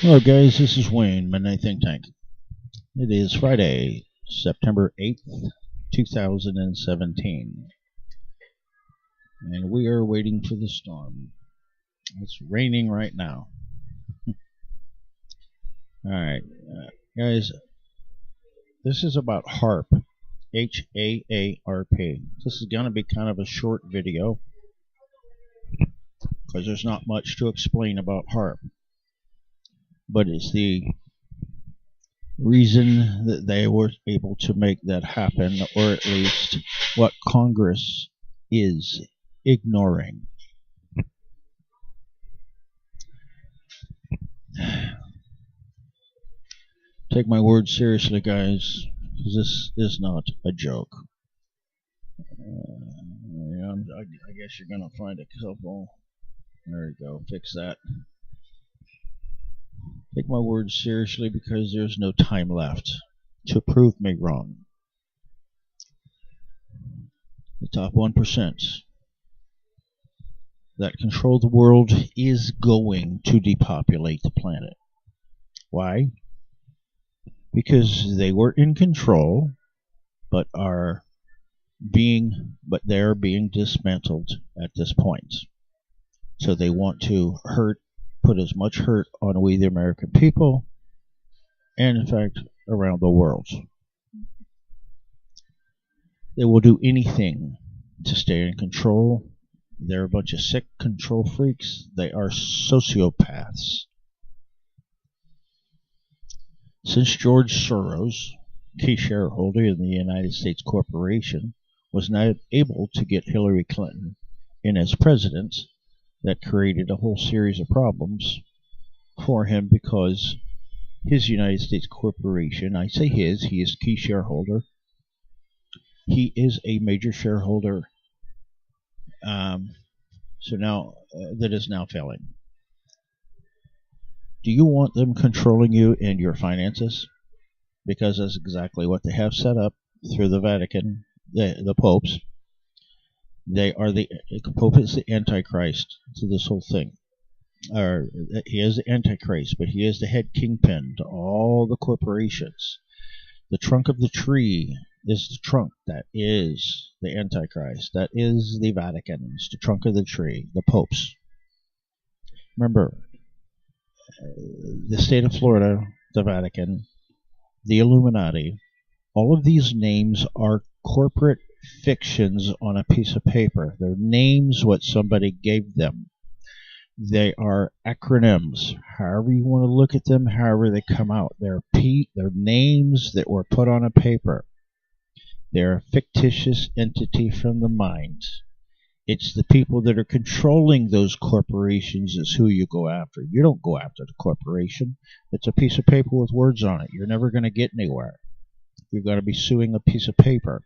Hello, guys. This is Wayne, Midnight Think Tank. It is Friday, September 8th, 2017, and we are waiting for the storm. It's raining right now. Alright, guys, this is about H.A.A.R.P. H-A-A-R-P. This is going to be kind of a short video because there's not much to explain about H.A.A.R.P. But it's the reason that they were able to make that happen, or at least what Congress is ignoring. Take my words seriously, guys, because this is not a joke. I guess you're going to find a couple. There we go, fix that. Take my words seriously because there's no time left to prove me wrong. The top 1% that control the world is going to depopulate the planet. Why? Because they were in control, but they're being dismantled at this point. So they want to put as much hurt on we the American people, and in fact around the world. They will do anything to stay in control. They're a bunch of sick control freaks. They are sociopaths. Since George Soros, key shareholder in the United States corporation, was not able to get Hillary Clinton in as president, that created a whole series of problems for him because his United States corporation, I say his, he is key shareholder. He is a major shareholder. So now that is now failing. Do you want them controlling you and your finances? Because that's exactly what they have set up through the Vatican, the popes. The Pope is the Antichrist to this whole thing. He is the Antichrist, but he is the head kingpin to all the corporations. The trunk of the tree is the trunk that is the Antichrist. That is the Vatican. It's the trunk of the tree, the popes. Remember, the state of Florida, the Vatican, the Illuminati, all of these names are corporate fictions on a piece of paper. They're names what somebody gave them. They are acronyms. However you want to look at them, however they come out. They're names that were put on a paper. They're a fictitious entity from the mind. It's the people that are controlling those corporations is who you go after. You don't go after the corporation. It's a piece of paper with words on it. You're never going to get anywhere. You're going to be suing a piece of paper.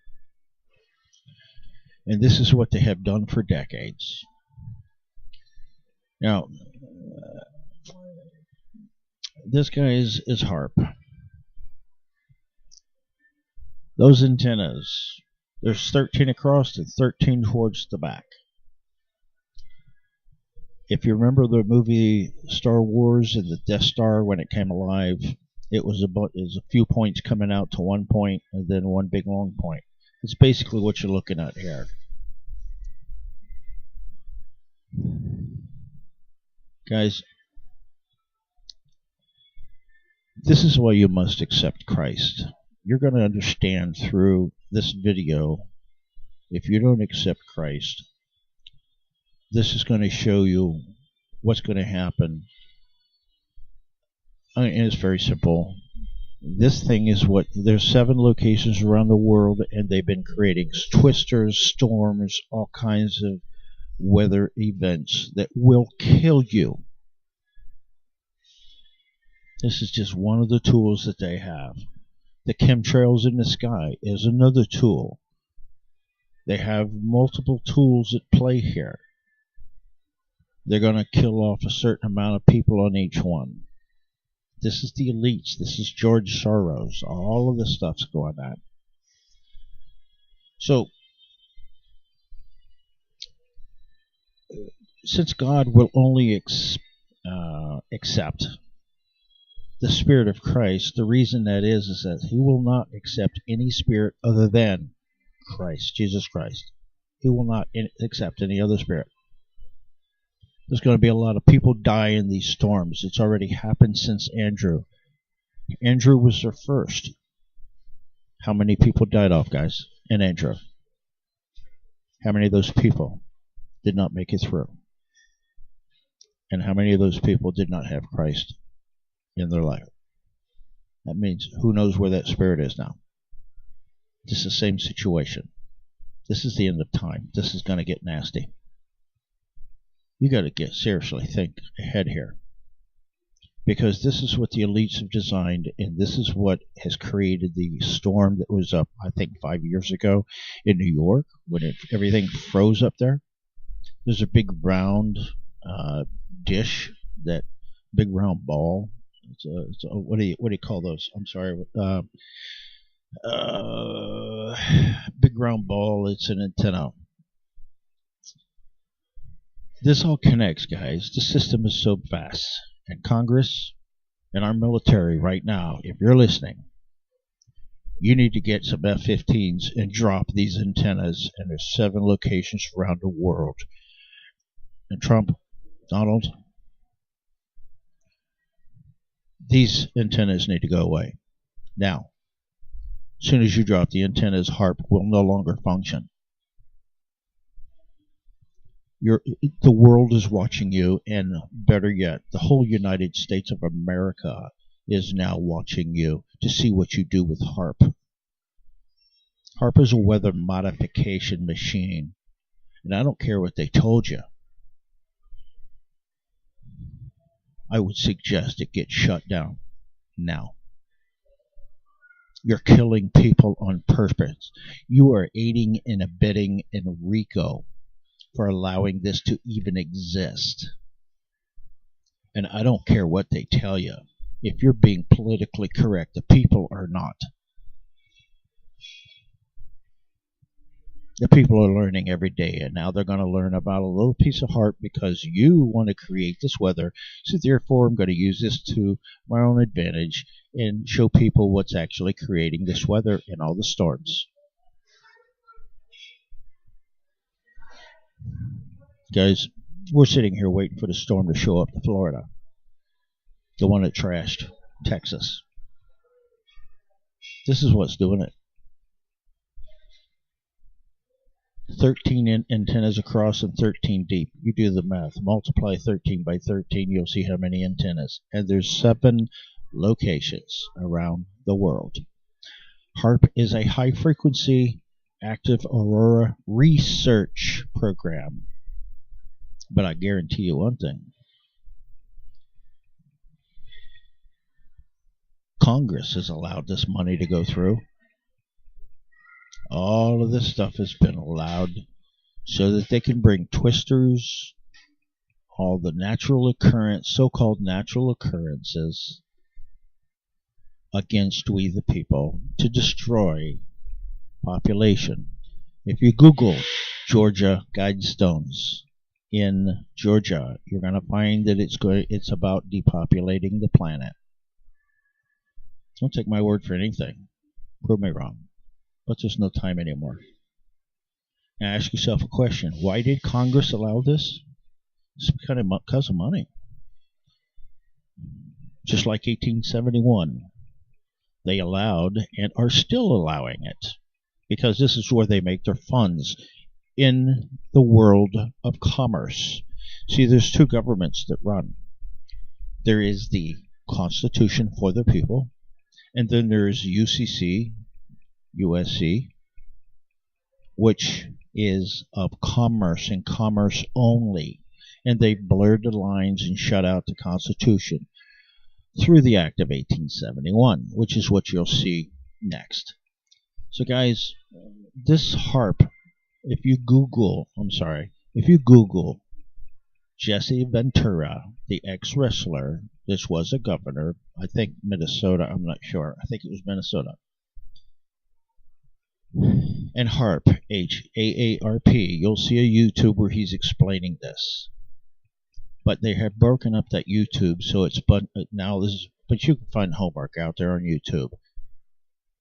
And this is what they have done for decades. Now, this guy is H.A.A.R.P. Those antennas, there's 13 across and 13 towards the back. If you remember the movie Star Wars and the Death Star when it came alive, it was a few points coming out to one point and then one big long point. It's basically what you're looking at here. Guys, this is why you must accept Christ. You're going to understand through this video, if you don't accept Christ, this is going to show you what's going to happen. And it's very simple. This thing is there's 7 locations around the world, and they've been creating twisters, storms, all kinds of weather events that will kill you. This is just one of the tools that they have. The chemtrails in the sky is another tool. They have multiple tools at play here. They're going to kill off a certain amount of people on each one. This is the elites. This is George Soros. All of this stuff's going on. So, since God will only accept the Spirit of Christ, the reason that is that he will not accept any spirit other than Christ, Jesus Christ. He will not accept any other spirit. There's going to be a lot of people die in these storms. It's already happened since Andrew. Andrew was the first. How many people died off, guys, in Andrew? How many of those people did not make it through? And how many of those people did not have Christ in their life? That means who knows where that spirit is now. This is the same situation. This is the end of time. This is going to get nasty. You got to seriously think ahead here. Because this is what the elites have designed, and this is what has created the storm that was up, I think, 5 years ago in New York when everything froze up there. There's a big round dish, that big round ball. What do you call those? I'm sorry. Big round ball. It's an antenna. This all connects, guys. The system is so vast. And Congress and our military right now, if you're listening, you need to get some F-15s and drop these antennas. And there's 7 locations around the world. And Trump, Donald, these antennas need to go away. Now, as soon as you drop the antennas, H.A.R.P will no longer function. The world is watching you, and better yet, the whole United States of America is now watching you to see what you do with H.A.R.P. H.A.R.P is a weather modification machine, and I don't care what they told you. I would suggest it gets shut down now. You're killing people on purpose. You are aiding and abetting Enrico for allowing this to even exist. And I don't care what they tell you. If you're being politically correct, the people are not. The people are learning every day, and now they're going to learn about a little piece of H.A.R.P because you want to create this weather. So therefore, I'm going to use this to my own advantage and show people what's actually creating this weather and all the storms. Guys, we're sitting here waiting for the storm to show up to Florida. The one that trashed Texas. This is what's doing it. 13 antennas across and 13 deep. You do the math. Multiply 13 by 13, you'll see how many antennas. And there's 7 locations around the world. H.A.R.P is a high-frequency active aurora research program. But I guarantee you one thing. Congress has allowed this money to go through. All of this stuff has been allowed so that they can bring twisters, all the natural occurrence, so-called natural occurrences against we the people to destroy population. If you Google Georgia Guidestones in Georgia, you're going to find that it's about depopulating the planet. Don't take my word for anything. Prove me wrong. But there's no time anymore. Now ask yourself a question. Why did Congress allow this? It's because of money. Just like 1871. They allowed and are still allowing it. Because this is where they make their funds. In the world of commerce. See, there's 2 governments that run. There is the Constitution for the people. And then there's UCC, USC, which is of commerce and commerce only. And they blurred the lines and shut out the Constitution through the Act of 1871, which is what you'll see next. So guys, this H.A.R.P, if you Google Jesse Ventura, the ex-wrestler, this was a governor, I think Minnesota, I'm not sure, I think it was Minnesota. And H.A.R.P, H-A.A.R.P, you'll see a YouTube where he's explaining this. But they have broken up that YouTube, so it's now this is but you can find homework out there on YouTube.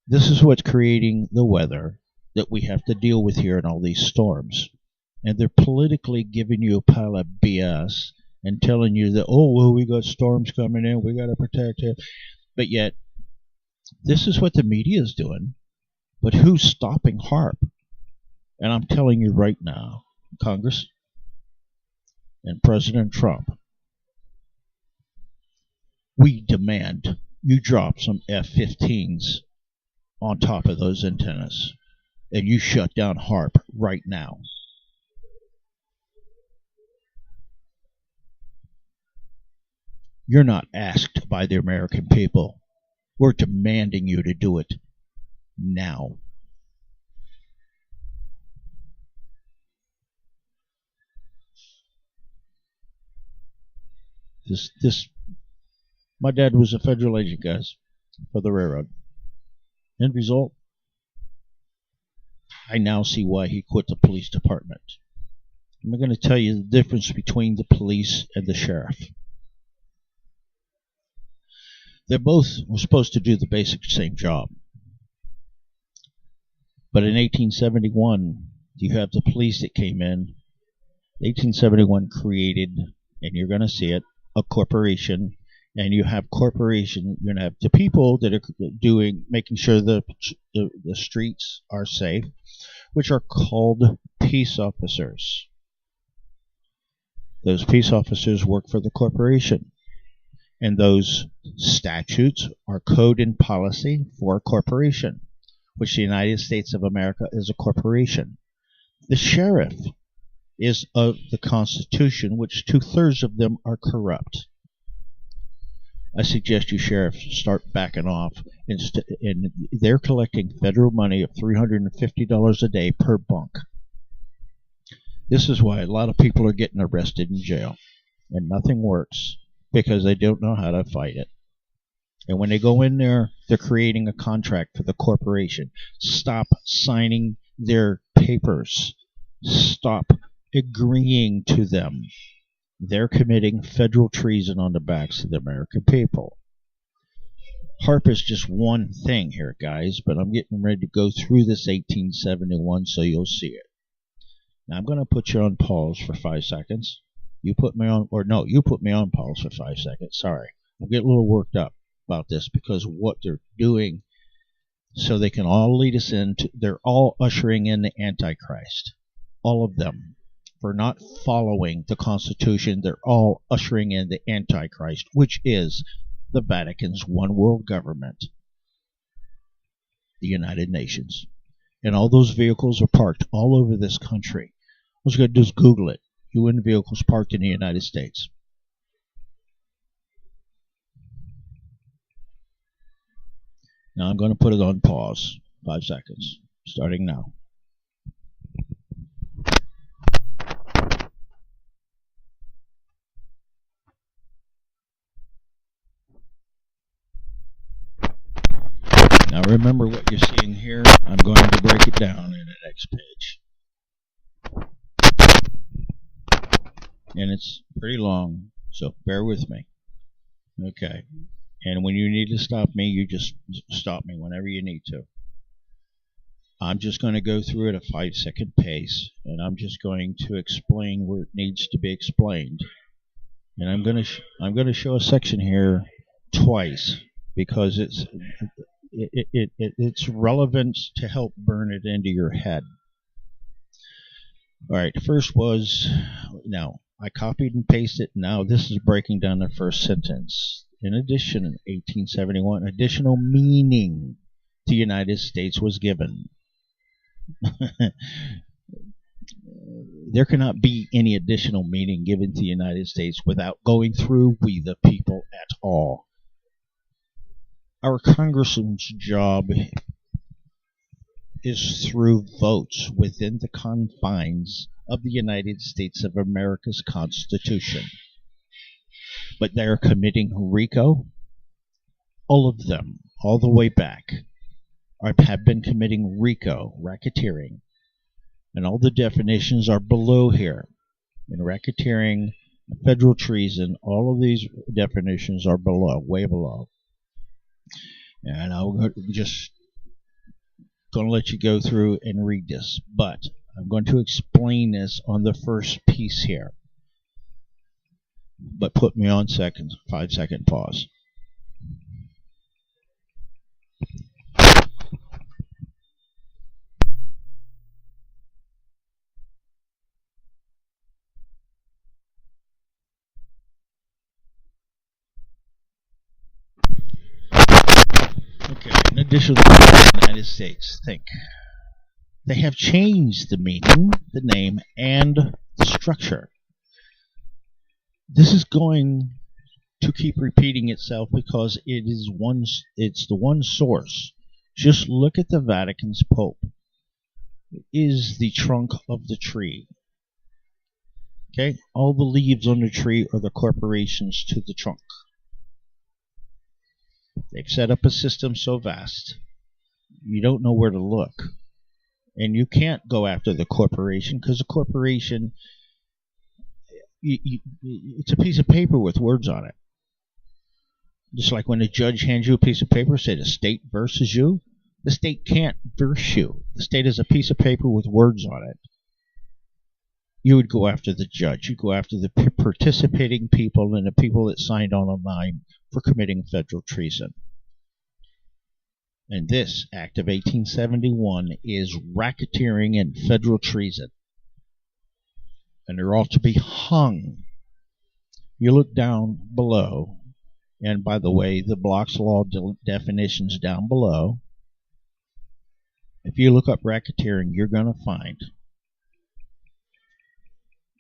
This is what's creating the weather that we have to deal with here in all these storms. And they're politically giving you a pile of BS and telling you that, oh, well, we got storms coming in, we got to protect it. But yet, this is what the media is doing. But who's stopping H.A.R.P? And I'm telling you right now, Congress and President Trump, we demand you drop some F-15s on top of those antennas and you shut down H.A.R.P right now. You're not asked by the American people. We're demanding you to do it now. My dad was a federal agent, guys, for the railroad. End result, I now see why he quit the police department. I'm going to tell you the difference between the police and the sheriff. They both were supposed to do the basic same job. But in 1871, you have the police that came in. 1871 created, and you're going to see it, a corporation. And you have corporation, you're going to have the people that are making sure the streets are safe, which are called peace officers. Those peace officers work for the corporation. And those statutes are code and policy for a corporation, which the United States of America is a corporation. The sheriff is of the Constitution, which 2/3 of them are corrupt. I suggest you, sheriff, start backing off. And they're collecting federal money of $350 a day per bunk. This is why a lot of people are getting arrested in jail. And nothing works because they don't know how to fight it. And when they go in there, they're creating a contract for the corporation. Stop signing their papers. Stop agreeing to them. They're committing federal treason on the backs of the American people. H.A.R.P is just one thing here, guys, but I'm getting ready to go through this 1871 so you'll see it. Now I'm going to put you on pause for 5 seconds. You put me on, or no, you put me on pause for 5 seconds. Sorry. I'm getting a little worked up about this because of what they're doing so they can all lead us into, they're all ushering in the Antichrist. All of them. For not following the Constitution, they're all ushering in the Antichrist, which is the Vatican's one world government, the United Nations. And all those vehicles are parked all over this country. All you got to do is Google it. UN vehicles parked in the United States. Now I'm going to put it on pause. 5 seconds. Starting now. Now remember what you're seeing here. I'm going to break it down in the next page. And it's pretty long, so bear with me. Okay. And when you need to stop me, you just stop me whenever you need to. I'm just going to go through at a 5-second pace, and I'm just going to explain where it needs to be explained. And I'm going to show a section here twice because it's relevant to help burn it into your head. All right, the first was, now I copied and pasted. Now this is breaking down the first sentence. In addition, in 1871, additional meaning to the United States was given. There cannot be any additional meaning given to the United States without going through we the people at all. Our congressman's job is through votes within the confines of the United States of America's Constitution. But they're committing RICO. All of them, all the way back, have been committing RICO, racketeering. And all the definitions are below here. In racketeering, federal treason, all of these definitions are below, way below. And I'm just going to let you go through and read this, but I'm going to explain this on the first piece here. But put me on 5-second pause. Okay, in addition to the United States, they have changed the meaning, the name, and the structure. This is going to keep repeating itself because it's the one source. Just look at the Vatican's Pope. It is the trunk of the tree. Okay? All the leaves on the tree are the corporations to the trunk. They've set up a system so vast, you don't know where to look. And you can't go after the corporation, because the corporation, it's a piece of paper with words on it. Just like when a judge hands you a piece of paper, say the state versus you, the state can't verse you. The state is a piece of paper with words on it. You would go after the judge. You'd go after the participating people and the people that signed on a line for committing federal treason. And this Act of 1871 is racketeering and federal treason. And they're all to be hung. You look down below, and by the way, the Block's Law definitions down below. If you look up racketeering, you're going to find,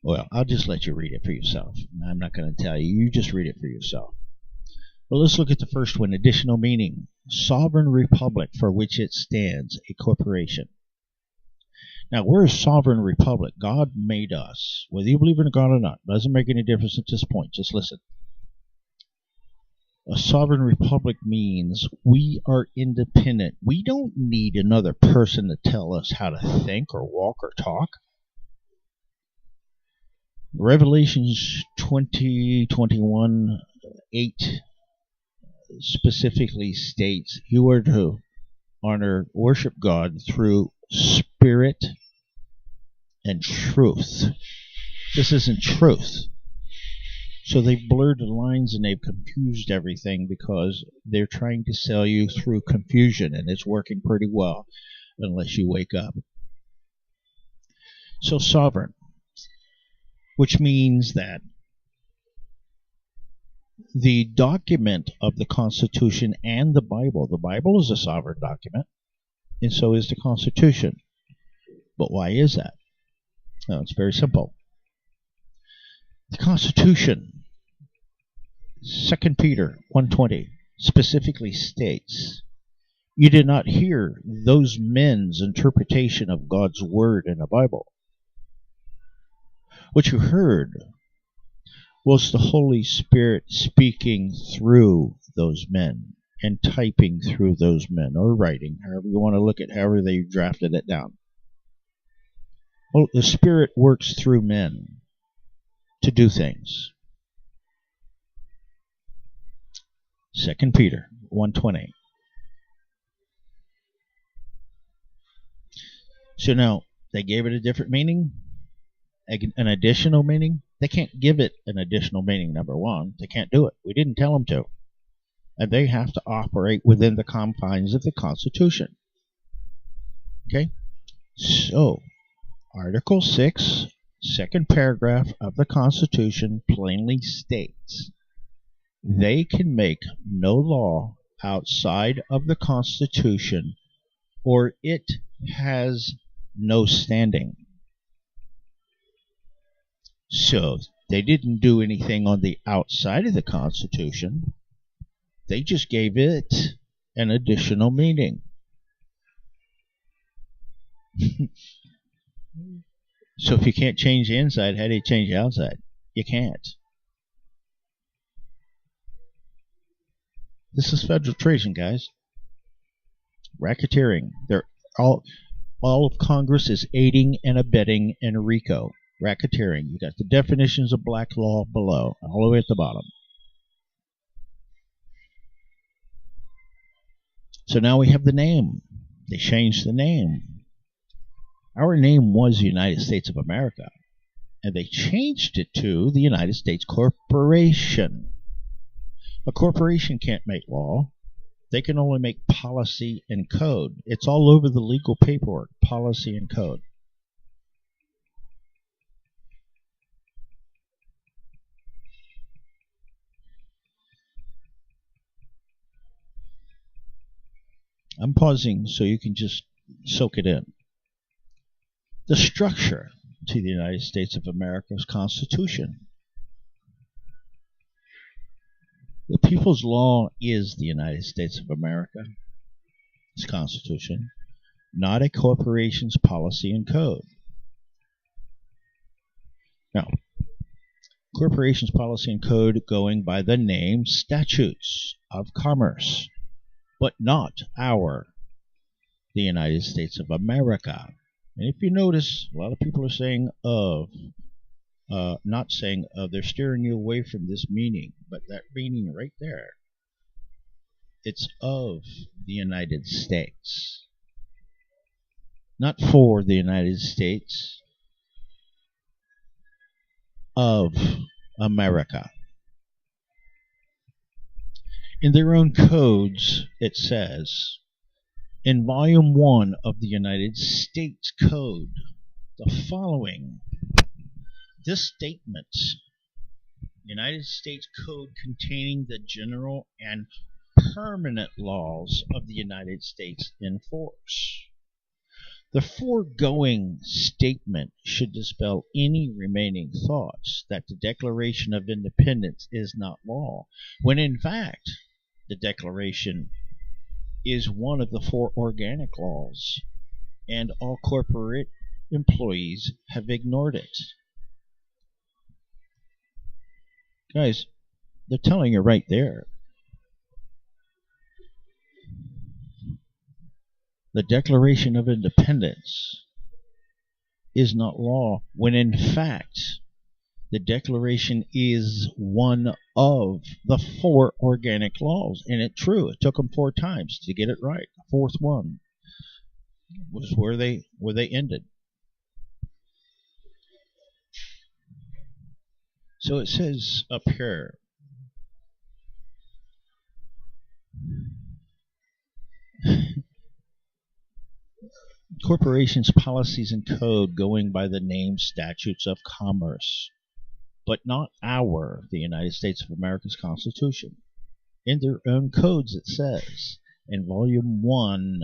well, I'll just let you read it for yourself. I'm not going to tell you. You just read it for yourself. Well, let's look at the first one, additional meaning. Sovereign republic for which it stands, a corporation. Now, we're a sovereign republic. God made us. Whether you believe in God or not, doesn't make any difference at this point. Just listen. A sovereign republic means we are independent. We don't need another person to tell us how to think or walk or talk. Revelations 20:21:8 specifically states you are to worship God through spirit and truth. This isn't truth. So they've blurred the lines and they've confused everything because they're trying to sell you through confusion, and it's working pretty well unless you wake up. So sovereign, which means that the document of the Constitution and the Bible is a sovereign document, and so is the Constitution. But why is that? No, it's very simple. The Constitution, 2 Peter 1:20, specifically states, you did not hear those men's interpretation of God's word in the Bible. What you heard was the Holy Spirit speaking through those men and typing through those men, or writing, however you want to look at, however they drafted it down. Well, the Spirit works through men to do things. 2 Peter 1:20. So now, they gave it a different meaning, an additional meaning. They can't give it an additional meaning, number one. They can't do it. We didn't tell them to. And they have to operate within the confines of the Constitution. Okay? So, Article 6, second paragraph of the Constitution plainly states, they can make no law outside of the Constitution, or it has no standing. So, they didn't do anything on the outside of the Constitution. They just gave it an additional meaning. So if you can't change the inside, how do you change the outside? You can't. This is federal treason, guys. Racketeering. They're all of Congress is aiding and abetting in RICO. Racketeering. You got the definitions of black law below, all the way at the bottom. So now we have the name. They changed the name. Our name was United States of America, and they changed it to the United States Corporation. A corporation can't make law. They can only make policy and code. It's all over the legal paperwork, policy and code. I'm pausing so you can just soak it in. The structure to the United States of America's Constitution. The people's law is the United States of America, its Constitution, not a corporation's policy and code. Now, corporation's policy and code going by the name statutes of commerce, but not the United States of America. And if you notice, a lot of people are saying of, not saying of. They're steering you away from this meaning, but that meaning right there, it's of the United States. Not for the United States, of America. In their own codes, it says, in Volume 1 of the United States Code, the following. This statement, United States Code containing the general and permanent laws of the United States in force. The foregoing statement should dispel any remaining thoughts that the Declaration of Independence is not law, when in fact the Declaration is one of the 4 organic laws, and all corporate employees have ignored it. Guys, they're telling you right there. The Declaration of Independence is not law, when in fact the Declaration is one of the 4 organic laws. And it's true, it took them 4 times to get it right. The 4th one was where they ended. So it says up here, corporations' policies and code going by the name statutes of commerce, but not the United States of America's Constitution. In their own codes, it says, in Volume 1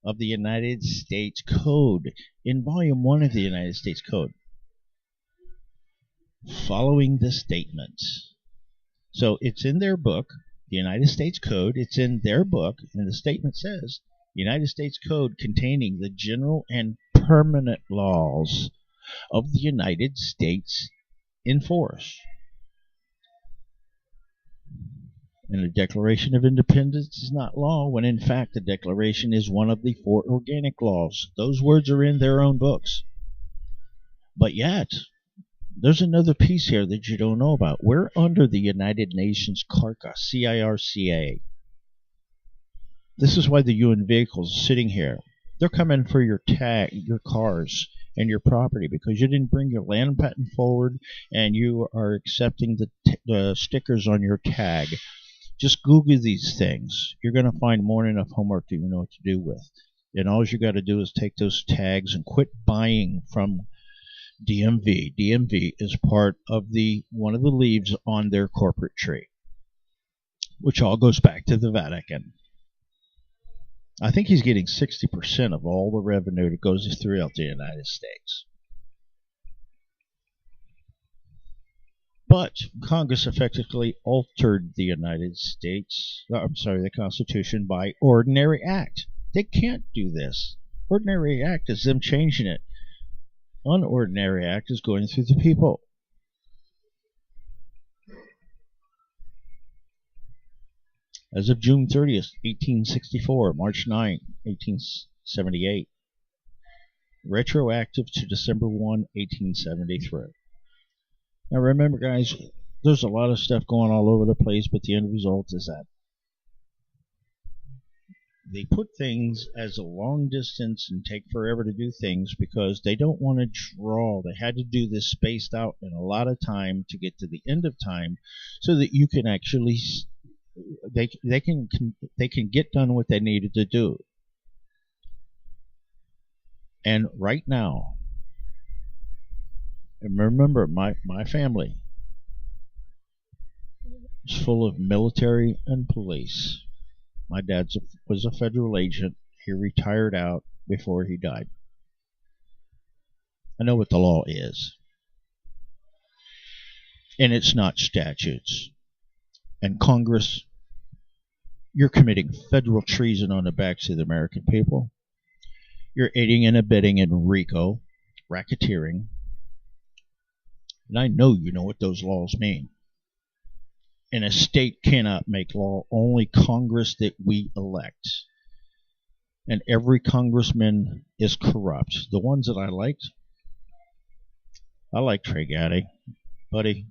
of the United States Code, in Volume 1 of the United States Code, following this statement. So it's in their book, the United States Code, it's in their book, and the statement says, United States Code containing the general and permanent laws of the United States in force. And the Declaration of Independence is not law, when in fact the Declaration is one of the 4 organic laws. Those words are in their own books. But yet, there's another piece here that you don't know about. We're under the United Nations CARCA, C-I-R-C-A. This is why the UN vehicles are sitting here. They're coming for your cars and your property because you didn't bring your land patent forward and you are accepting the stickers on your tag. Just Google these things. You're going to find more than enough homework that you know what to do with. And all you got to do is take those tags and quit buying from DMV. DMV is part of one of the leaves on their corporate tree, which all goes back to the Vatican. I think he's getting 60% of all the revenue that goes throughout the United States. But Congress effectively altered the the Constitution by ordinary act. They can't do this. Ordinary act is them changing it. Unordinary act is going through the people. As of June 30th, 1864, March 9, 1878, retroactive to December 1, 1873. Now remember, guys, there's a lot of stuff going all over the place, but the end result is that they put things as a long distance and take forever to do things because they don't want to draw. They had to do this spaced out in a lot of time to get to the end of time so that you can actually they can get done what they needed to do. And right now, and remember, my family is full of military and police. My dad was a federal agent. He retired out before he died. I know what the law is. And it's not statutes. And Congress, you're committing federal treason on the backs of the American people. You're aiding and abetting in RICO, racketeering. And I know you know what those laws mean. And a state cannot make law, only Congress that we elect. And every congressman is corrupt. The ones that I liked, I like Trey Gowdy. Buddy,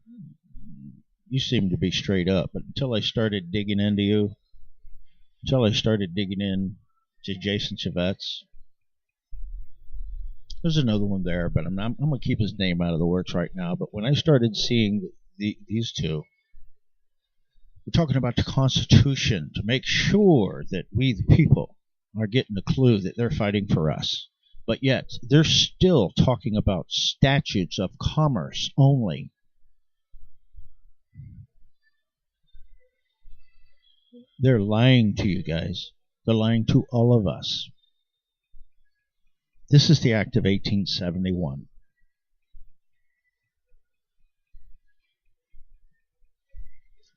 you seem to be straight up. But until I started digging into you, until I started digging in to Jason Chavetz, there's another one there, but I'm going to keep his name out of the works right now. But when I started seeing these two, we're talking about the Constitution to make sure that we, the people, are getting the clue that they're fighting for us. But yet, they're still talking about statutes of commerce only. They're lying to you guys. They're lying to all of us. This is the Act of 1871.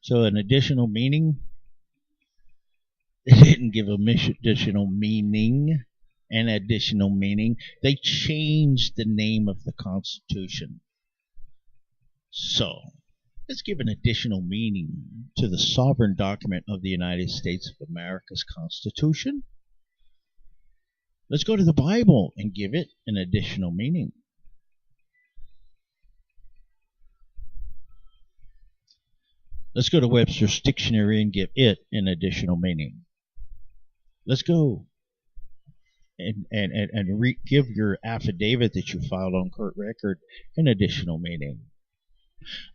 So an additional meaning, they didn't give an additional meaning. They changed the name of the Constitution. So let's give an additional meaning to the sovereign document of the United States of America's Constitution. Let's go to the Bible and give it an additional meaning. Let's go to Webster's Dictionary and give it an additional meaning. Let's go and give your affidavit that you filed on court record an additional meaning.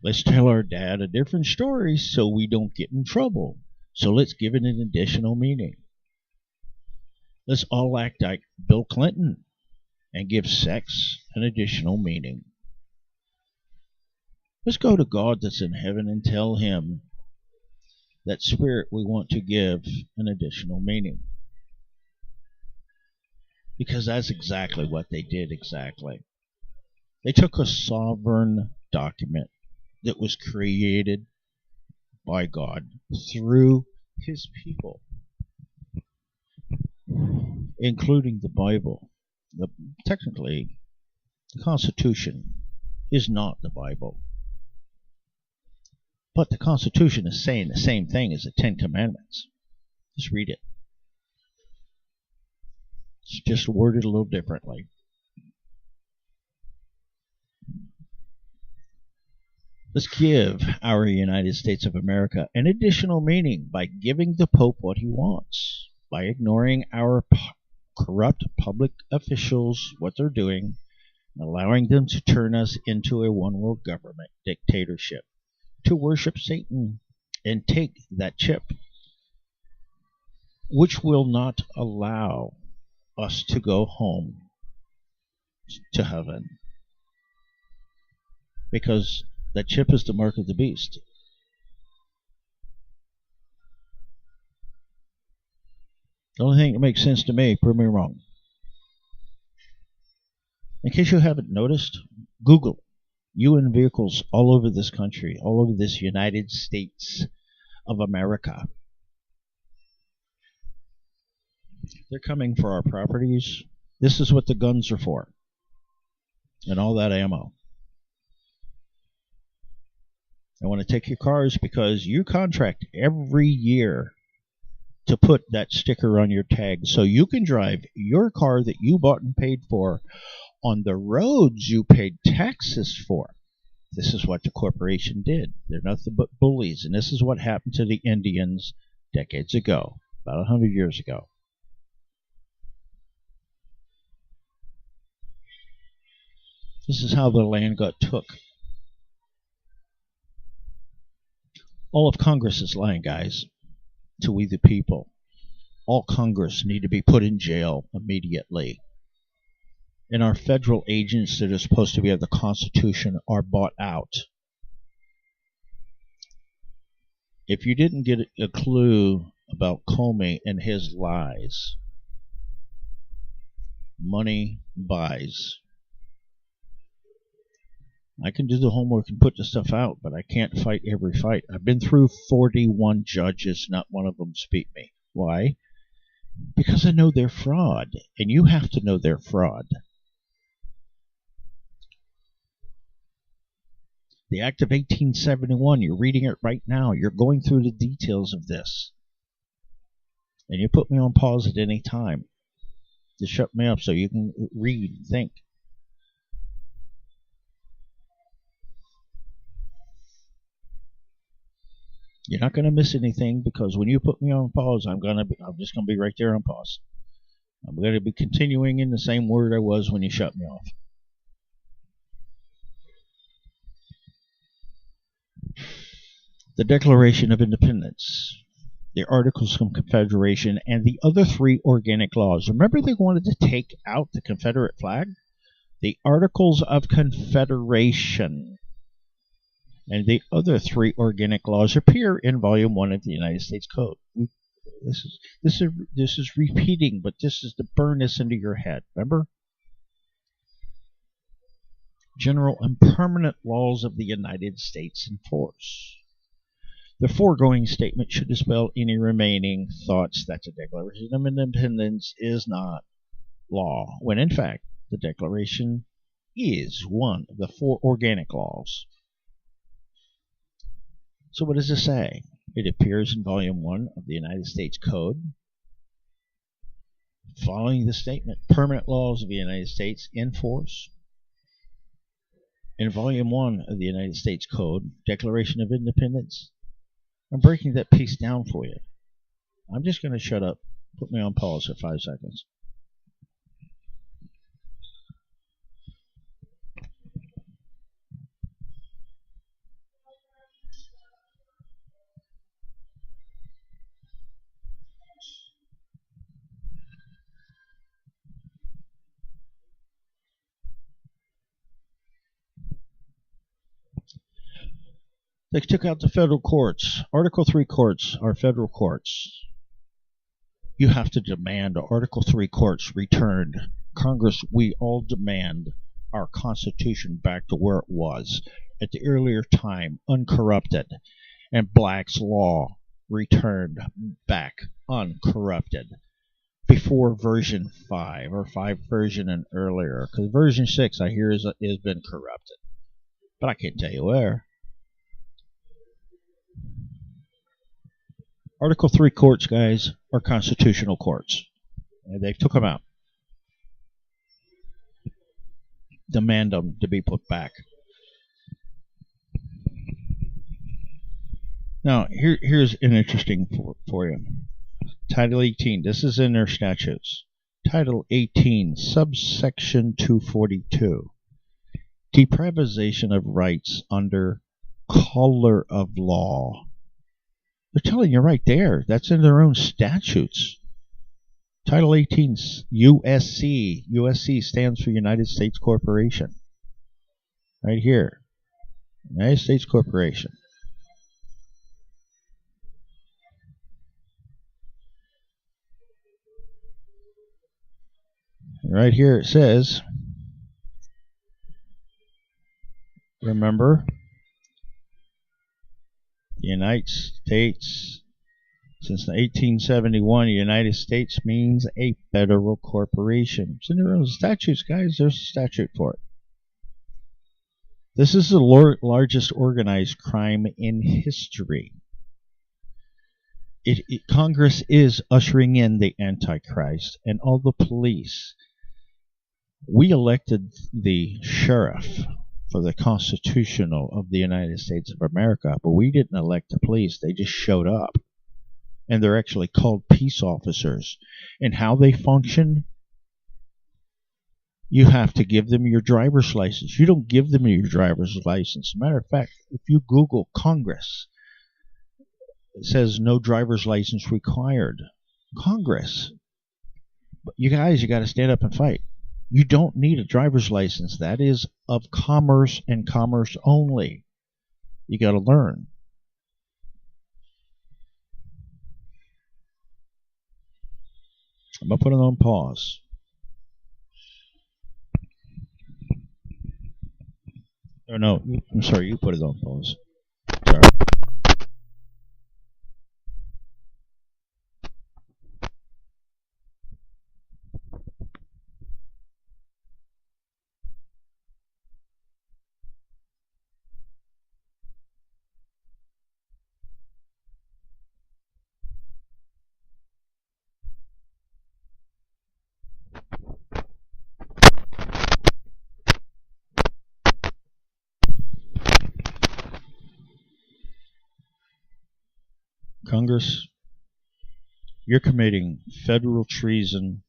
Let's tell our dad a different story so we don't get in trouble. So let's give it an additional meaning. Let's all act like Bill Clinton and give sex an additional meaning. Let's go to God that's in heaven and tell him that spirit we want to give an additional meaning. Because that's exactly what they did exactly. They took a sovereign document that was created by God through his people, including the Bible. Technically, the Constitution is not the Bible. But the Constitution is saying the same thing as the Ten Commandments. Just read it. It's just worded a little differently. Let's give our United States of America an additional meaning by giving the Pope what he wants, by ignoring our corrupt public officials, what they're doing, and allowing them to turn us into a one-world government dictatorship, to worship Satan and take that chip, which will not allow us to go home to heaven, because that chip is the mark of the beast. The only thing that makes sense to me, prove me wrong. In case you haven't noticed, Google UN vehicles all over this country, all over this United States of America. They're coming for our properties. This is what the guns are for, and all that ammo. I want to take your cars because you contract every year to put that sticker on your tag so you can drive your car that you bought and paid for on the roads you paid taxes for. This is what the corporation did. They're nothing but bullies, and this is what happened to the Indians decades ago, about 100 years ago. This is how the land got took. All of Congress is lying, guys, to we the people. All Congress need to be put in jail immediately. And our federal agents that are supposed to be of the Constitution are bought out. If you didn't get a clue about Comey and his lies, money buys. I can do the homework and put the stuff out, but I can't fight every fight. I've been through 41 judges, not one of them beat me. Why? Because I know they're fraud, and you have to know they're fraud. The Act of 1871, you're reading it right now. You're going through the details of this. And you put me on pause at any time to shut me up so you can read and think. You're not going to miss anything, because when you put me on pause, I'm just going to be right there on pause. I'm going to be continuing in the same word I was when you shut me off. The Declaration of Independence, the Articles of Confederation, and the other 3 organic laws. Remember, they wanted to take out the Confederate flag? The Articles of Confederation and the other 3 organic laws appear in Volume 1 of the United States Code. This is repeating, but this is to burn this into your head. Remember? General and permanent laws of the United States in force. The foregoing statement should dispel any remaining thoughts that the Declaration of Independence is not law, when in fact the Declaration is one of the 4 organic laws. So what does it say? It appears in Volume 1 of the United States Code. Following the statement, permanent laws of the United States in force. In Volume 1 of the United States Code, Declaration of Independence. I'm breaking that piece down for you. I'm just going to shut up. Put me on pause for 5 seconds. They took out the federal courts. Article 3 courts are federal courts. You have to demand Article 3 courts returned. Congress, we all demand our Constitution back to where it was at the earlier time, uncorrupted, and Black's law returned back uncorrupted before version 5 or 5 version and earlier, because version 6 I hear has been corrupted, but I can't tell you where. Article 3 courts, guys, are constitutional courts. And they took them out. Demand them to be put back. Now, here's an interesting for you. Title 18. This is in their statutes. Title 18, subsection 242. Deprivation of rights under color of law. They're telling you right there. That's in their own statutes. Title 18, USC. USC stands for United States Corporation. Right here. United States Corporation. Right here it says, remember, the United States, since 1871, the United States means a federal corporation. It's in their own statutes, guys. There's a statute for it. This is the largest organized crime in history. Congress is ushering in the Antichrist and all the police. We elected the sheriff for the constitutional of the United States of America, but we didn't elect the police. They just showed up. And they're actually called peace officers. And how they function, you have to give them your driver's license. You don't give them your driver's license. Matter of fact, if you Google Congress, it says no driver's license required. Congress. But you guys, you got to stand up and fight. You don't need a driver's license. That is of commerce and commerce only. You got to learn. I'm going to put it on pause. Oh, no, I'm sorry, you put it on pause. Sorry. Congress, you're committing federal treason,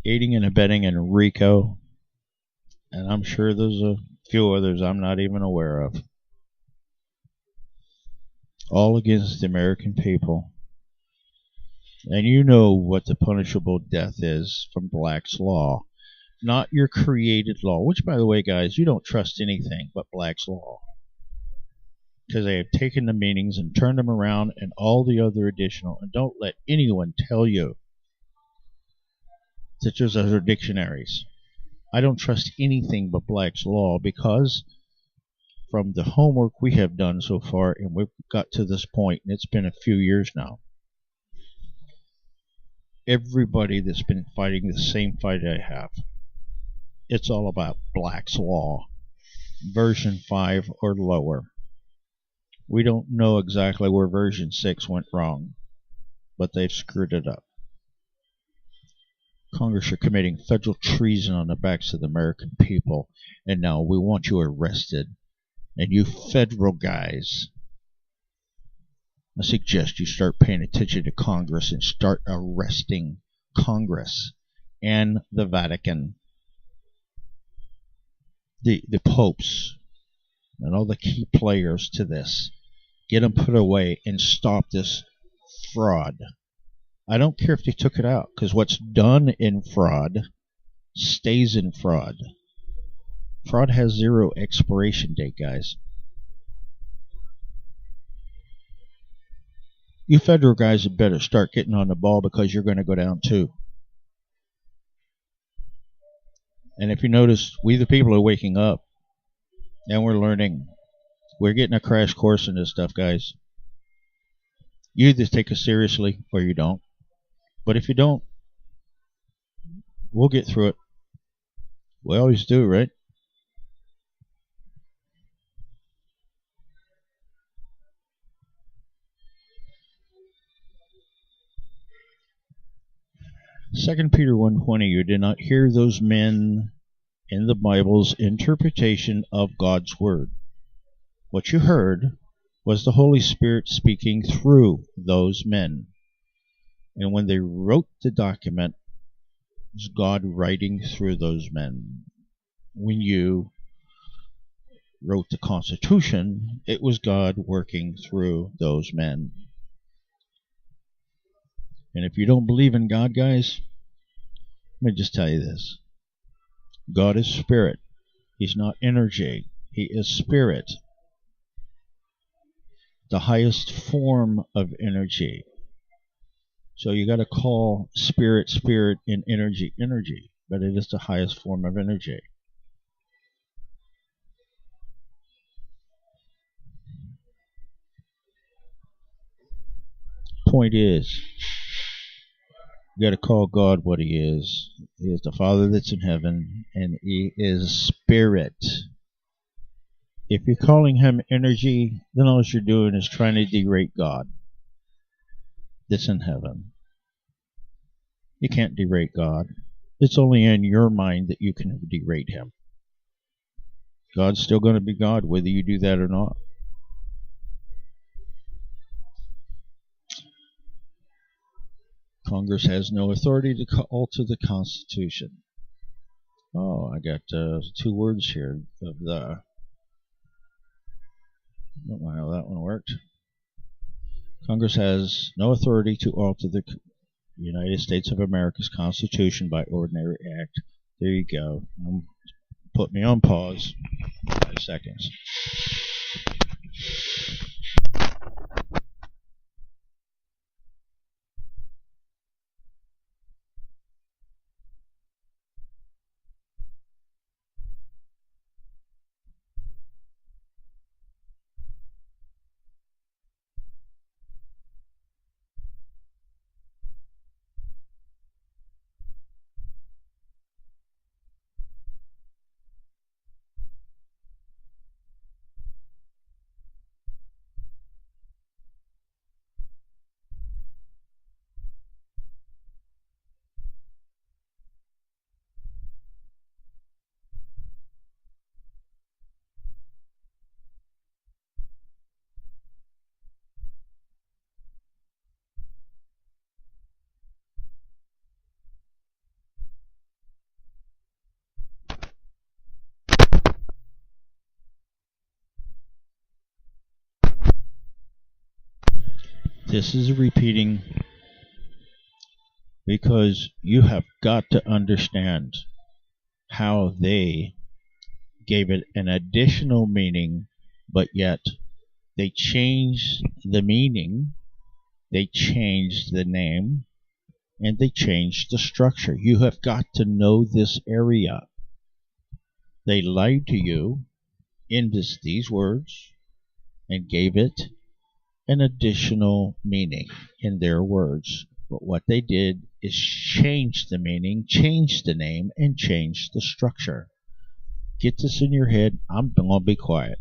aiding and abetting in RICO, and I'm sure there's a few others I'm not even aware of. All against the American people. And you know what the punishable death is from Black's Law. Not your created law, which, by the way, guys, you don't trust anything but Black's Law. Because they have taken the meanings and turned them around and all the other additional. And don't let anyone tell you that there's other dictionaries. I don't trust anything but Black's Law because from the homework we have done so far, and we've got to this point, and it's been a few years now, everybody that's been fighting the same fight I have, it's all about Black's Law, version 5 or lower. We don't know exactly where version 6 went wrong, but they've screwed it up. Congress are committing federal treason on the backs of the American people, and now we want you arrested. And you federal guys, I suggest you start paying attention to Congress and start arresting Congress and the Vatican, the popes, and all the key players to this. Get them put away and stop this fraud. I don't care if they took it out, because what's done in fraud stays in fraud. Fraud has 0 expiration date, guys. You federal guys had better start getting on the ball because you're going to go down too. And if you notice, we the people are waking up and we're learning. We're getting a crash course in this stuff, guys. You either take us seriously or you don't. But if you don't, we'll get through it. We always do, right? Second Peter 1:20, you did not hear those men in the Bible's interpretation of God's Word. What you heard was the Holy Spirit speaking through those men. And when they wrote the document, it was God writing through those men. When you wrote the Constitution, it was God working through those men. And if you don't believe in God, guys, let me just tell you this. God is spirit. He's not energy. He is spirit. The highest form of energy. So you got to call spirit, spirit, and energy, energy. But it is the highest form of energy. Point is, you got to call God what He is. He is the Father that's in heaven, and He is spirit. If you're calling Him energy, then all you're doing is trying to derate God. that's in heaven. You can't derate God. It's only in your mind that you can derate him. God's still going to be God whether you do that or not. Congress has no authority to alter the Constitution. Oh, I got 2 words here of the. I don't know how that one worked. Congress has no authority to alter the United States of America's Constitution by ordinary act. There you go. Put me on pause. 5 seconds. This is repeating because you have got to understand how they gave it an additional meaning, but yet they changed the meaning, they changed the name, and they changed the structure. You have got to know this area. They lied to you in these words and gave it an additional meaning in their words. But what they did is change the meaning, change the name, and change the structure. Get this in your head. I'm going to be quiet.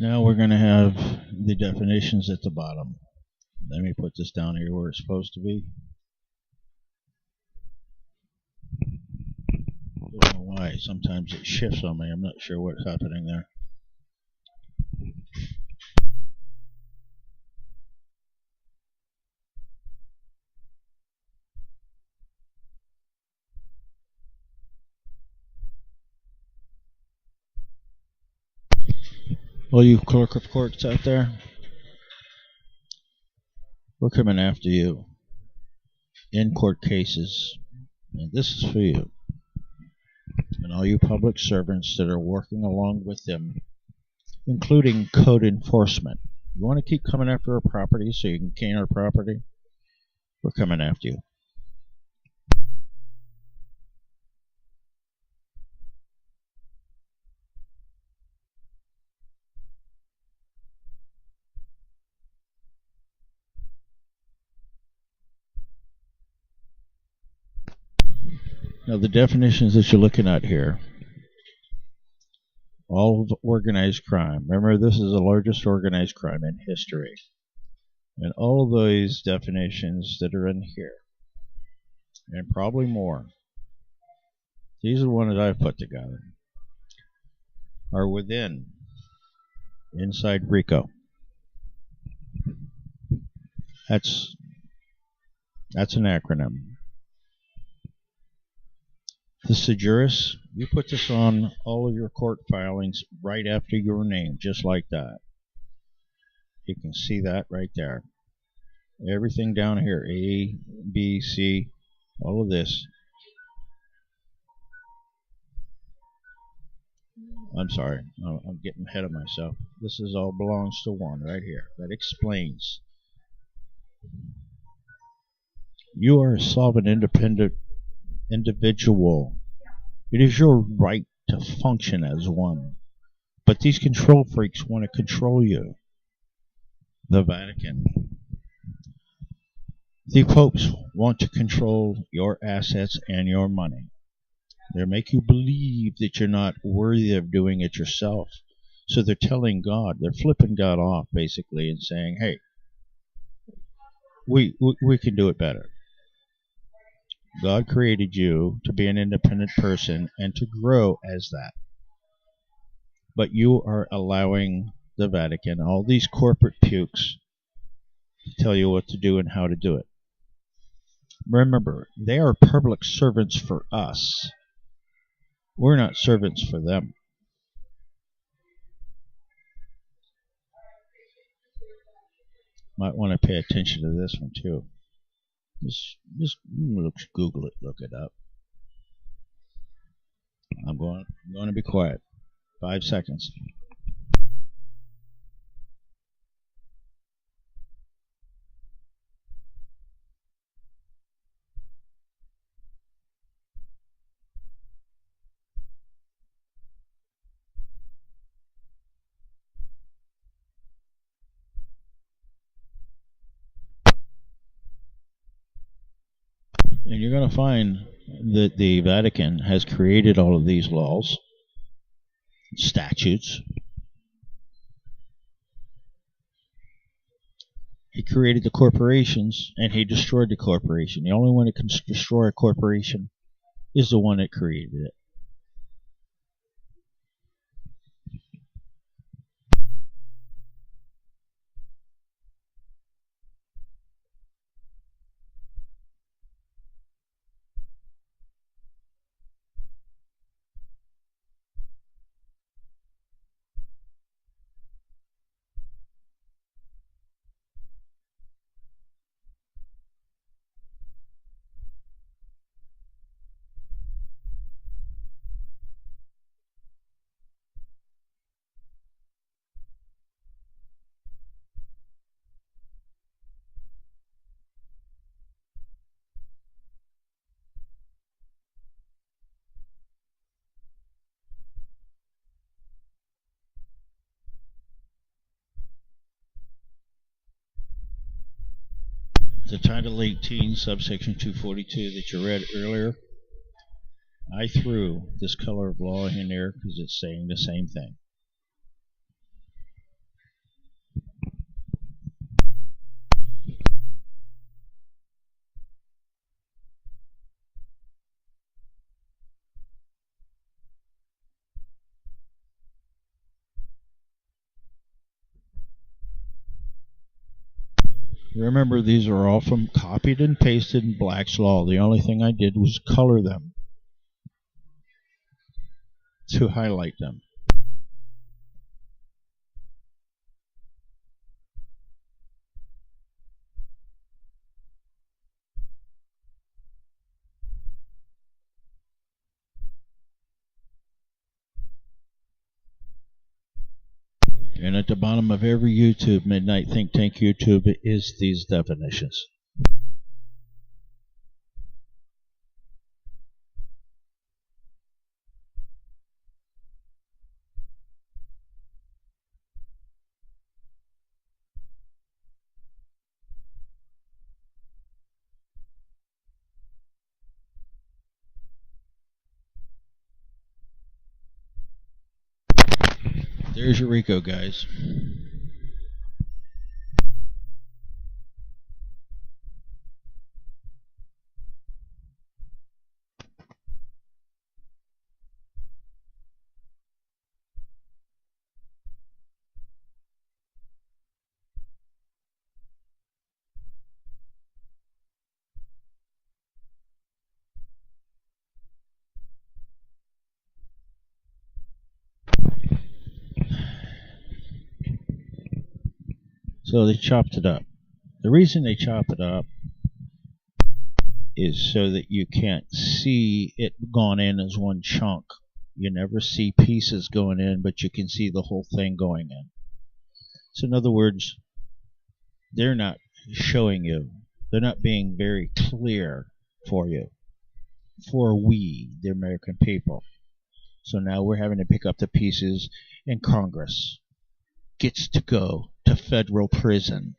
Now we're going to have the definitions at the bottom. Let me put this down here where it's supposed to be. I don't know why. Sometimes it shifts on me. I'm not sure what's happening there. Well, you clerk of courts out there, we're coming after you in court cases. And this is for you. And all you public servants that are working along with them, including code enforcement. You want to keep coming after our property so you can gain our property? We're coming after you. Now, the definitions that you're looking at here, all of organized crime. Remember, this is the largest organized crime in history. And all of those definitions that are in here, and probably more, these are the ones that I've put together, are inside RICO. That's an acronym. The H.A.A.R.P, you put this on all of your court filings right after your name, just like that. You can see that right there. Everything down here, A, B, C, all of this. I'm sorry, I'm getting ahead of myself. This is all belongs to one right here. That explains. You are a sovereign, independent individual. It is your right to function as one. But these control freaks want to control you. The Vatican. The popes want to control your assets and your money. They make you believe that you're not worthy of doing it yourself. So they're telling God, they're flipping God off basically and saying, hey, we can do it better. God created you to be an independent person and to grow as that. But you are allowing the Vatican, all these corporate pukes, to tell you what to do and how to do it. Remember, they are public servants for us. We're not servants for them. Might want to pay attention to this one too. Just Google it, look it up. I'm going to be quiet. 5 seconds. And you're going to find that the Vatican has created all of these laws, statutes. He created the corporations and he destroyed the corporation. The only one that can destroy a corporation is the one that created it. The Title 18, subsection 242 that you read earlier, I threw this color of law in there because it's saying the same thing. Remember, these are all from copied and pasted in Black's Law. The only thing I did was color them to highlight them. And at the bottom of every YouTube, Midnight Think Tank YouTube, is these definitions. There's your Rico, guys. So they chopped it up. The reason they chop it up is so that you can't see it gone in as one chunk. You never see pieces going in, but you can see the whole thing going in. So in other words, they're not showing you. They're not being very clear for you. For we, the American people. So now we're having to pick up the pieces, and Congress gets to go to federal prison.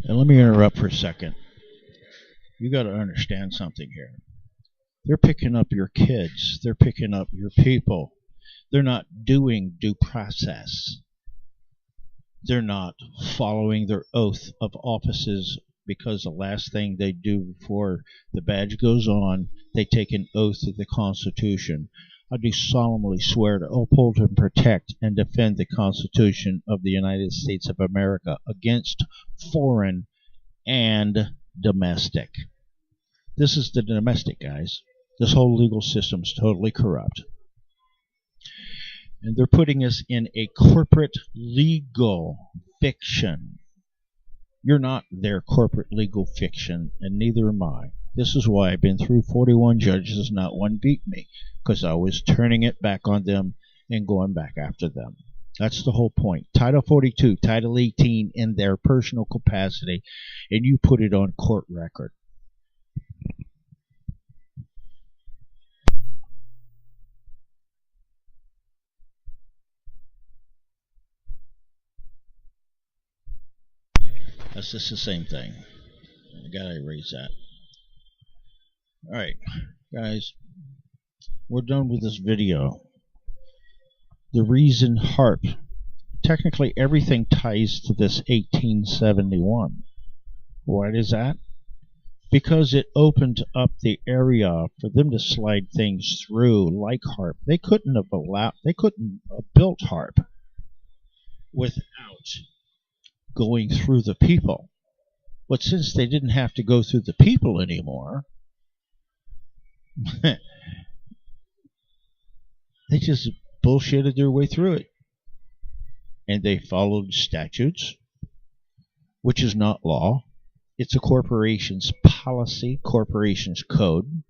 And let me interrupt for a second. You got to understand something here. They're picking up your kids. They're picking up your people. They're not doing due process. They're not following their oath of offices, because the last thing they do before the badge goes on, they take an oath to the Constitution. I do solemnly swear to uphold and protect and defend the Constitution of the United States of America against foreign and domestic. This is the domestic, guys. This whole legal system's totally corrupt. And they're putting us in a corporate legal fiction. You're not their corporate legal fiction, and neither am I. This is why I've been through 41 judges, not one beat me, because I was turning it back on them and going back after them. That's the whole point. Title 42, Title 18 in their personal capacity, and you put it on court record. That's just the same thing. I gotta erase that. Alright, guys, we're done with this video. The reason H.A.A.R.P, technically everything ties to this 1871. Why is that? Because it opened up the area for them to slide things through like H.A.A.R.P. They couldn't have built H.A.A.R.P without going through the people. But since they didn't have to go through the people anymore, they just bullshitted their way through it. And they followed statutes, which is not law. It's a corporation's policy, corporation's code.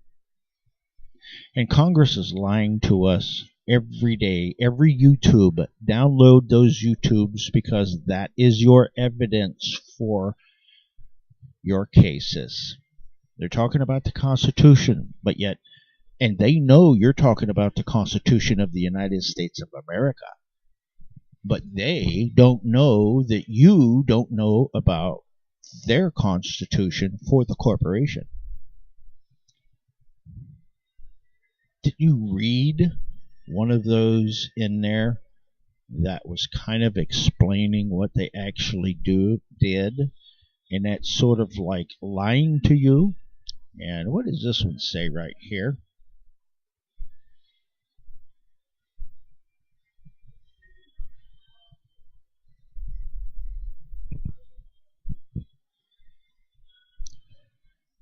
And Congress is lying to us every day, every YouTube. Download those YouTubes, because that is your evidence for your cases. They're talking about the Constitution, but yet, and they know you're talking about the Constitution of the United States of America, but they don't know that you don't know about their Constitution for the corporation. Did you read one of those in there that was kind of explaining what they actually did And that's sort of like lying to you. And what does this one say right here?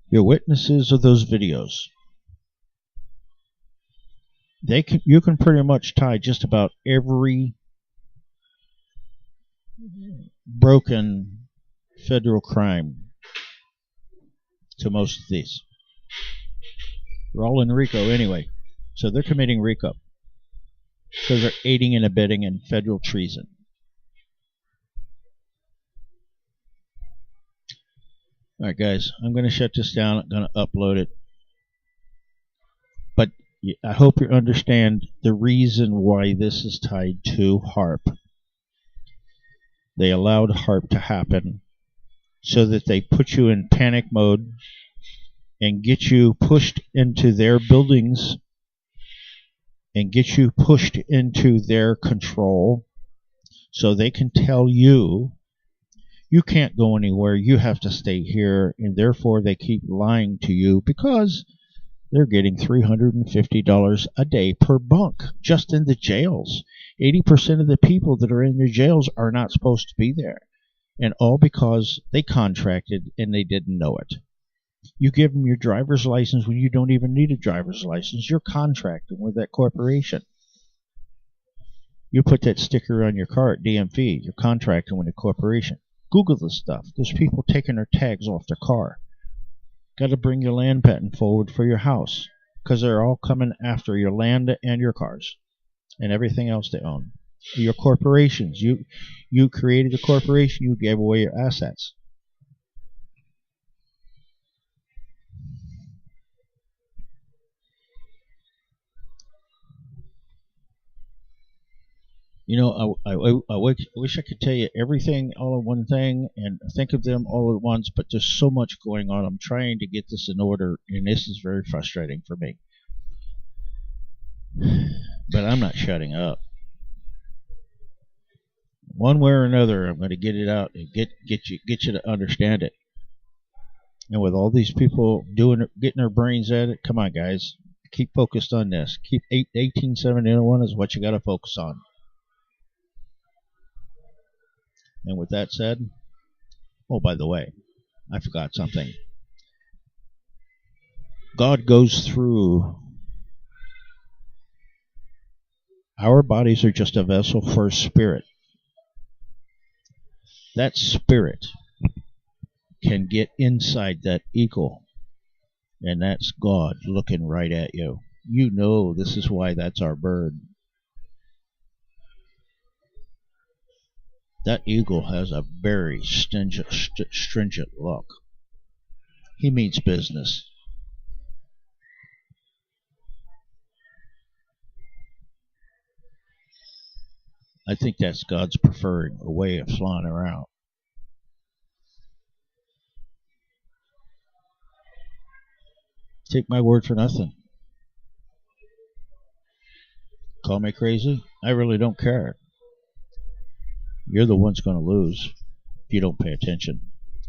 You're witnesses of those videos. You can pretty much tie just about every broken federal crime to most of these. They're all in RICO anyway. So they're committing RICO because they're aiding and abetting in federal treason. All right, guys, I'm going to shut this down. I'm going to upload it. But I hope you understand the reason why this is tied to H.A.A.R.P. They allowed H.A.A.R.P to happen so that they put you in panic mode and get you pushed into their buildings and get you pushed into their control so they can tell you you can't go anywhere, you have to stay here, and therefore they keep lying to you because they're getting $350 a day per bunk just in the jails. 80% of the people that are in the jails are not supposed to be there, and all because they contracted and they didn't know it. You give them your driver's license when you don't even need a driver's license. You're contracting with that corporation. You put that sticker on your car at DMV. You're contracting with a corporation. Google this stuff. There's people taking their tags off their car. Got to bring your land patent forward for your house because they're all coming after your land and your cars and everything else they own. Your corporations. You created a corporation. You gave away your assets. You know, I wish I could tell you everything all in one thing and think of them all at once, but there's so much going on. I'm trying to get this in order, and this is very frustrating for me. But I'm not shutting up. One way or another, I'm going to get it out and get you to understand it. And with all these people getting their brains at it, come on, guys, keep focused on this. Keep 1871 is what you got to focus on. And with that said, oh, by the way, I forgot something. God goes through. Our bodies are just a vessel for a spirit. That spirit can get inside that eagle, and that's God looking right at you. You know this is why that's our bird. That eagle has a very stringent look. He means business. I think that's God's preferring a way of flying around. Take my word for nothing. Call me crazy. I really don't care. You're the one's going to lose if you don't pay attention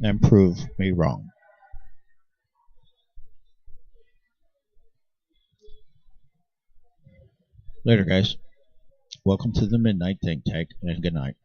and prove me wrong. Later, guys. Welcome to the Midnight Think Tank, and good night.